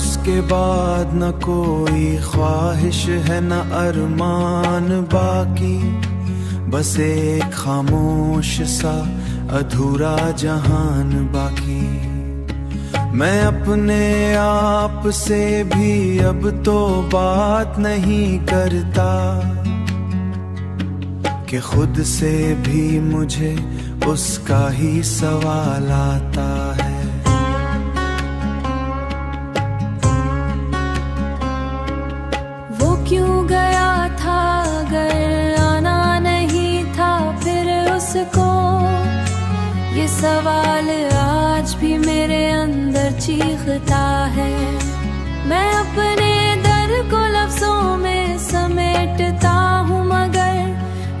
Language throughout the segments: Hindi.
उसके बाद न कोई ख्वाहिश है न अरमान बाकी, बस एक खामोश सा अधूरा जहान बाकी। मैं अपने आप से भी अब तो बात नहीं करता, कि खुद से भी मुझे उसका ही सवाल आता है। वो क्यों गया था अगर आना नहीं था फिर उसको, ये सवाल आज भी मेरे अंदर चीखता है। मैं अपने दर्द को लफ्जों में समेटता हूँ, मगर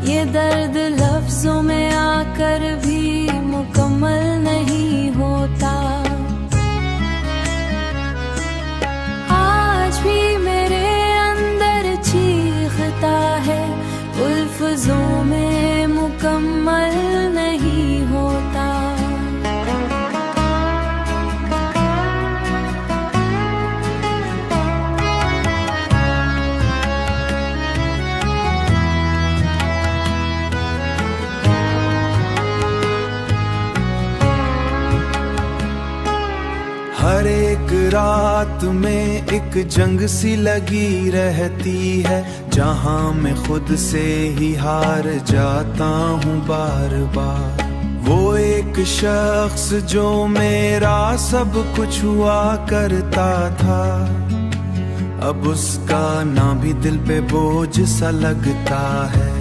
ये दर्द लफ्जों में आकर भी मुकम्मल नहीं होता। आज भी मेरे अंदर चीखता है, उल्फज़ों में मुकम्मल नहीं होता। हर एक रात में एक जंग सी लगी रहती है, जहां मैं खुद से ही हार जाता हूँ बार बार। वो एक शख्स जो मेरा सब कुछ हुआ करता था, अब उसका ना भी दिल पे बोझ सा लगता है।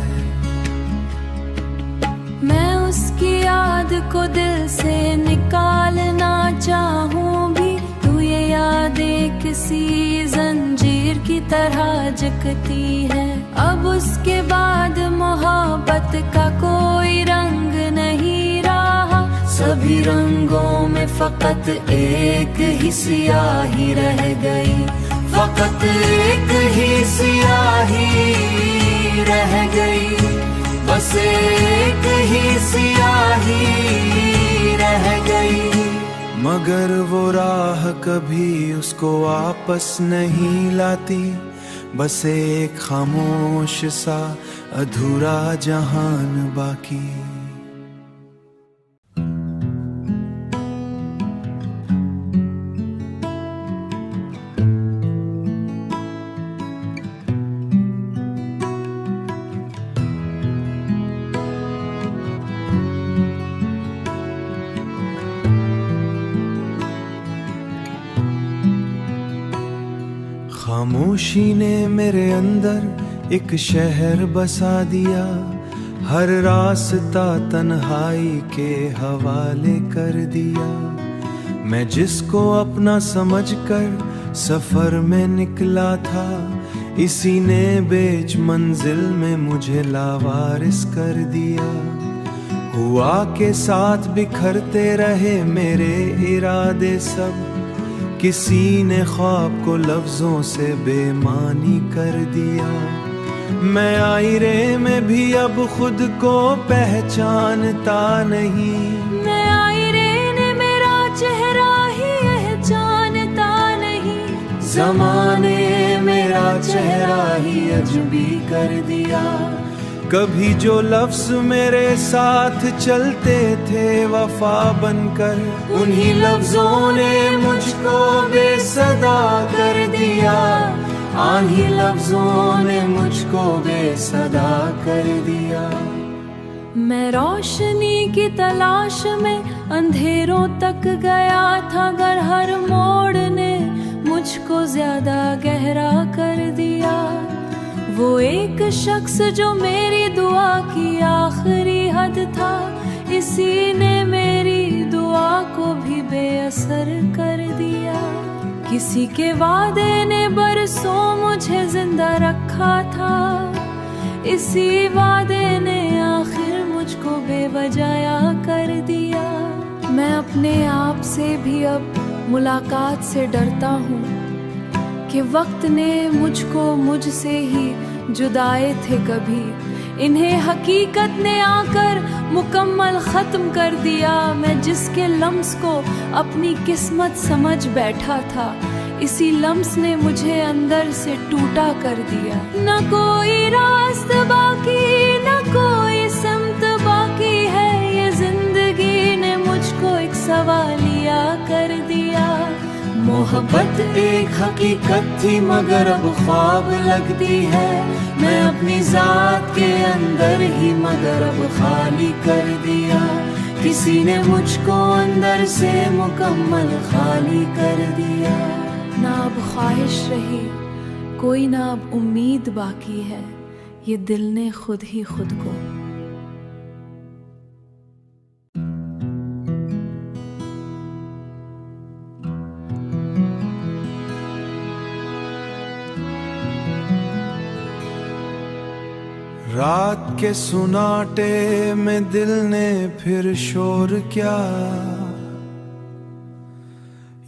मैं उसकी याद को दिल से निकालना चाहूँ भी, तू ये यादें किसी जंजीर की तरह जकती है। अब उसके बाद मोहब्बत का कोई रंग नहीं रहा, सभी रंगों में फकत एक ही सियाही रह गई, फकत एक ही सियाही रह गई, बस एक ही सियाही रह गई। मगर वो राह कभी उसको वापस नहीं लाती, बस एक खामोश सा अधूरा जहान बाकी। खामोशी ने मेरे अंदर एक शहर बसा दिया, हर रास्ता तन्हाई के हवाले कर दिया। मैं जिसको अपना समझकर सफर में निकला था, इसी ने बेच मंजिल में मुझे लावारिस कर दिया। हुआ के साथ बिखरते रहे मेरे इरादे सब, किसी ने ख्वाब को लफ्जों से बेमानी कर दिया। मैं आईरे में भी अब खुद को पहचानता नहीं, मैं आईरे ने मेरा चेहरा ही पहचानता नहीं। ज़माने मेरा चेहरा ही अजनबी कर दिया। कभी जो लफ्ज मेरे साथ चलते थे वफा बनकर, उन्हीं लफ्जों ने मुझको बेसदा कर दिया। आन्ही लफ्जों ने मुझको बेसदा कर दिया। मैं रोशनी की तलाश में अंधेरों तक गया था, अगर हर मोड़ ने मुझको ज्यादा गहरा कर दिया। वो एक शख्स जो मेरी दुआ की आखिरी हद था, इसी ने मेरी दुआ को भी बेअसर कर दिया। किसी के वादे ने बरसों मुझे जिंदा रखा था, इसी वादे ने आखिर मुझको बेवजह कर दिया। मैं अपने आप से भी अब मुलाकात से डरता हूँ कि वक्त ने मुझको मुझसे ही जुदाए थे कभी, इन्हें हकीकत ने आकर मुकम्मल ख़त्म कर दिया। मैं जिसके लम्स को अपनी किस्मत समझ बैठा था, इसी लम्स ने मुझे अंदर से टूटा कर दिया। न कोई रास्ता बाकी, न कोई समत बाकी है, ये जिंदगी ने मुझको एक सवालिया कर दिया। मोहब्बत एक हकीकत थी मगर अब ख्वाब लगती है, मैं अपनी जात के अंदर ही मगर अब खाली कर दिया। किसी ने मुझको अंदर से मुकम्मल खाली कर दिया। ना अब ख्वाहिश रही कोई, ना अब उम्मीद बाकी है, ये दिल ने खुद ही खुद को। रात के सुनाटे में दिल ने फिर शोर क्या,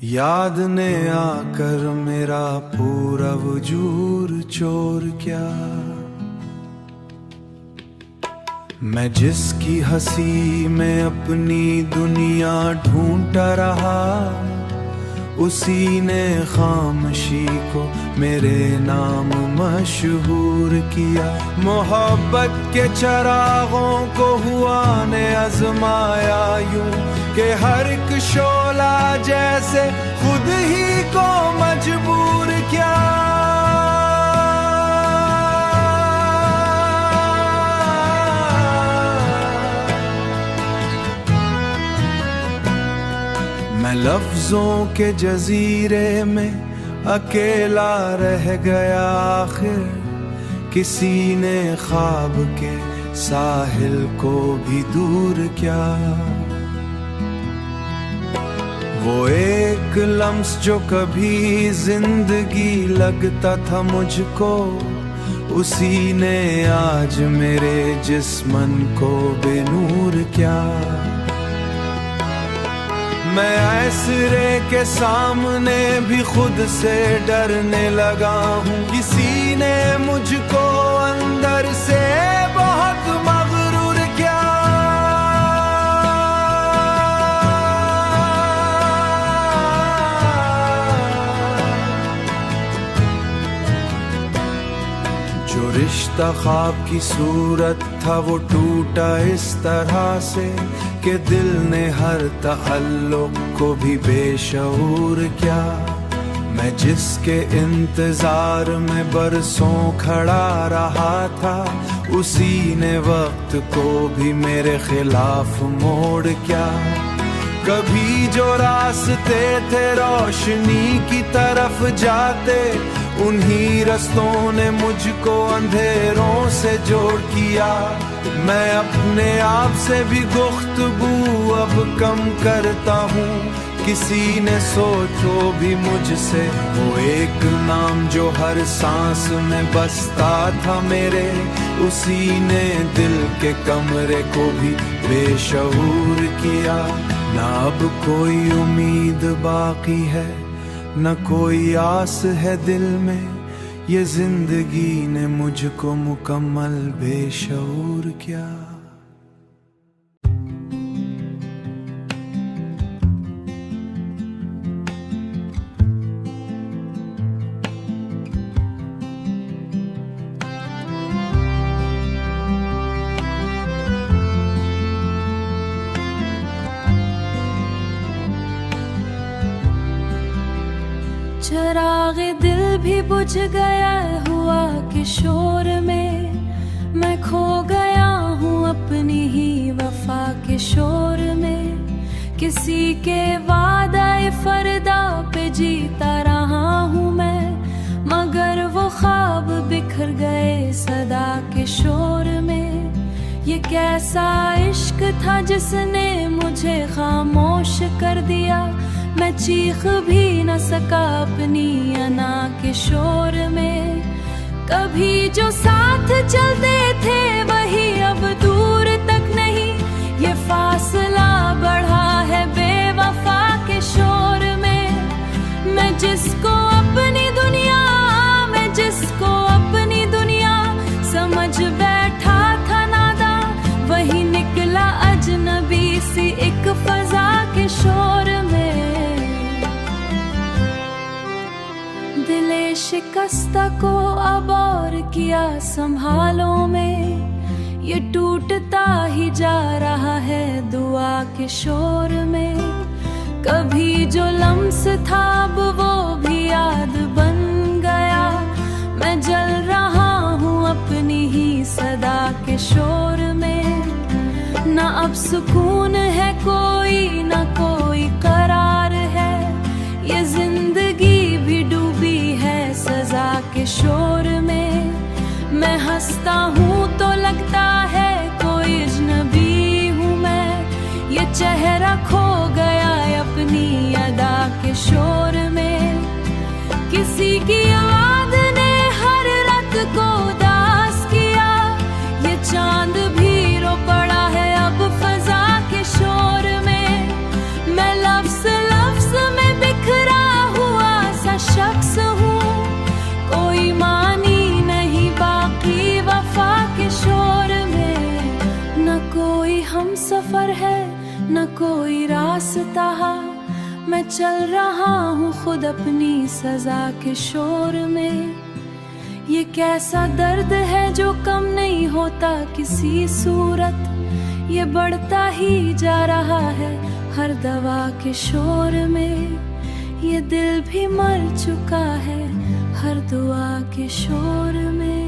याद ने आकर मेरा पूरा वजूद चोर क्या। मैं जिसकी हंसी में अपनी दुनिया ढूंढता रहा, उसी ने खामोशी को मेरे नाम मशहूर किया। मोहब्बत के चरागों को हुआ ने आजमाया यूं कि हर एक शोला जैसे खुद ही को मजबूर किया। मैं लफ्जों के जजीरे में अकेला रह गया आखिर, किसी ने ख्वाब के साहिल को भी दूर क्या। वो एक लम्स जो कभी जिंदगी लगता था मुझको, उसी ने आज मेरे जिस्मन को बेनूर क्या। मैं ऐसरे के सामने भी खुद से डरने लगा हूँ, किसी ने मुझको अंदर से बहुत मगरूर किया। जो रिश्ता ख्वाब की सूरत था वो टूटा इस तरह से कि दिल ने हर तअल्लुक को भी बेशऊर क्या। मैं जिसके इंतजार में बरसों खड़ा रहा था, उसी ने वक्त को भी मेरे खिलाफ मोड़ क्या। कभी जो रास्ते थे रोशनी की तरफ जाते, उन्हीं रस्तों ने मुझको अंधेरों से जोड़ किया। मैं अपने आप से भी गुफ्तगू अब कम करता हूँ, किसी ने सोचो भी मुझसे वो एक नाम जो हर सांस में बसता था मेरे, उसी ने दिल के कमरे को भी बेशऊर किया। ना अब कोई उम्मीद बाकी है, न कोई आस है दिल में, ये जिंदगी ने मुझको मुकम्मल बेशऊर किया। चरागे दिल भी बुझ गया हुआ कि शोर में, मैं खो गया हूँ अपनी ही वफा के शोर में। किसी के वादाए फरदा पे जीता रहा हूँ मैं, मगर वो ख्वाब बिखर गए सदा के शोर में। ये कैसा इश्क था जिसने मुझे खामोश कर दिया, मैं चीख भी न सका अपनी अना के शोर में। कभी जो साथ चलते थे वही अब दूर तक नहीं, ये फासला बढ़ा है बेवफा के शोर में। मैं जिसको अपनी दुनिया, मैं जिसको अपनी दुनिया समझ बैठा था नादा, वही निकला अजनबी सी एक फजा के शोर में। शिकस्ता को अब और किया संभालो में, ये टूटता ही जा रहा है दुआ के शोर में। कभी जो लम्स था अब वो भी याद बन गया, मैं जल रहा हूँ अपनी ही सदा के शोर में। ना अब सुकून है कोई, ना कोई करार है, ये जिंदगी भी डूबी है सजा के शोर में। मैं हंसता हूँ तो लगता है कोई अजनबी हूँ मैं, ये चेहरा खो गया अपनी अदा के शोर में। किसी की याद ने हर रात को उदास किया, ये चांद भी रो पड़ा है अब फजा के शोर में। मैं लफ्ज़ लफ्ज़ में बिखरा हुआ सा शख्स हूँ, कोई मानी नहीं बाकी वफा के शोर में। न कोई हम सफर है न कोई रास्ता, मैं चल रहा हूँ खुद अपनी सजा के शोर में। ये कैसा दर्द है जो कम नहीं होता किसी सूरत, ये बढ़ता ही जा रहा है हर दवा के शोर में। ये दिल भी मर चुका है हर दुआ के शोर में।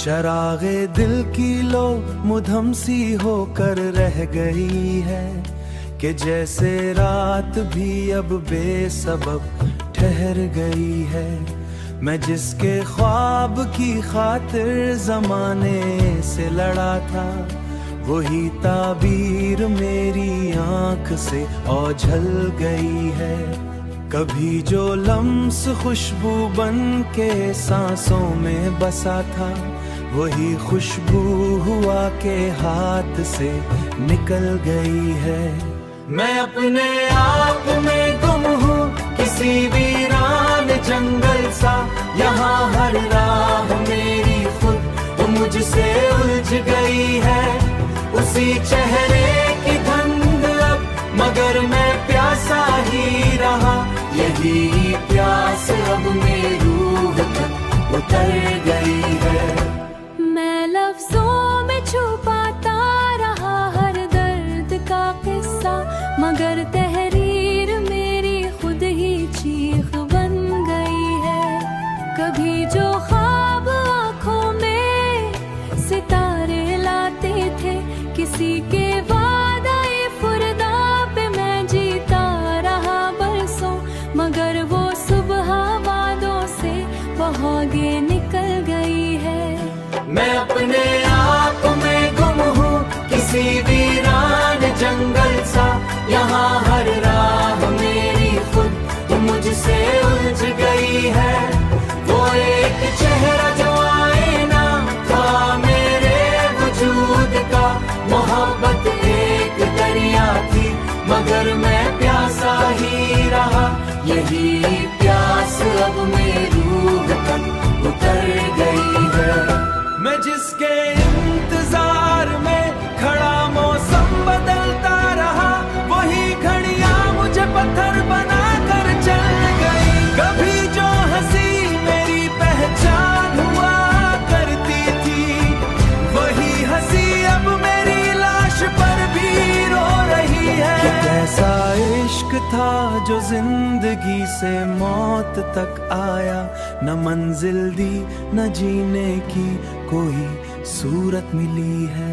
चरागे दिल की लो मुधम सी होकर रह गई है, कि जैसे रात भी अब बेसबब ठहर गई है। मैं जिसके ख्वाब की खातिर जमाने से लड़ा था, वही ताबीर मेरी आंख से ओझल गई है। कभी जो लम्स खुशबू बन के सांसों में बसा था, वही खुशबू हुआ के हाथ से निकल गई है। मैं अपने आप में गुम हूँ किसी वीरान जंगल सा, यहाँ हर राह मेरी खुद मुझसे उलझ गई है। उसी चेहरे की धुंध अब मगर मैं प्यासा ही रहा, यही प्यास अब मेरी रूह तक उतर गई है। मैं लफ्जों में छुपाता रहा हर दर्द का किस्सा, मगर तहरीर मेरी खुद ही चीख बन गई है। कभी जो ख्वाब आँखों में सितारे लाते थे, किसी के वादाए फुर्दा पे मैं जीता रहा बरसों, मगर वो सुबह वादों से बहागे निकल गई है। मैं अपने आप में गुम हूँ किसी वीरान जंगल सा, यहाँ हर राह मेरी खुद मुझसे उलझ गई है। वो एक चेहरा जो आईना था मेरे वजूद का, मोहब्बत एक दरिया थी मगर मैं प्यासा ही रहा, यही प्यास अब मेरी रूह तक उतर गई है। मैं जिसके इंतजार में खड़ा मौसम बदलता रहा, वही घड़ियां मुझे पत्थर बना कर चल गई। कभी जो हंसी मेरी पहचान हुआ करती थी, वही हंसी अब मेरी लाश पर भी रो रही है। ये कैसा इश्क था जो जिंदगी से मौत तक आया, न मंजिल दी न जीने की कोई सूरत मिली है।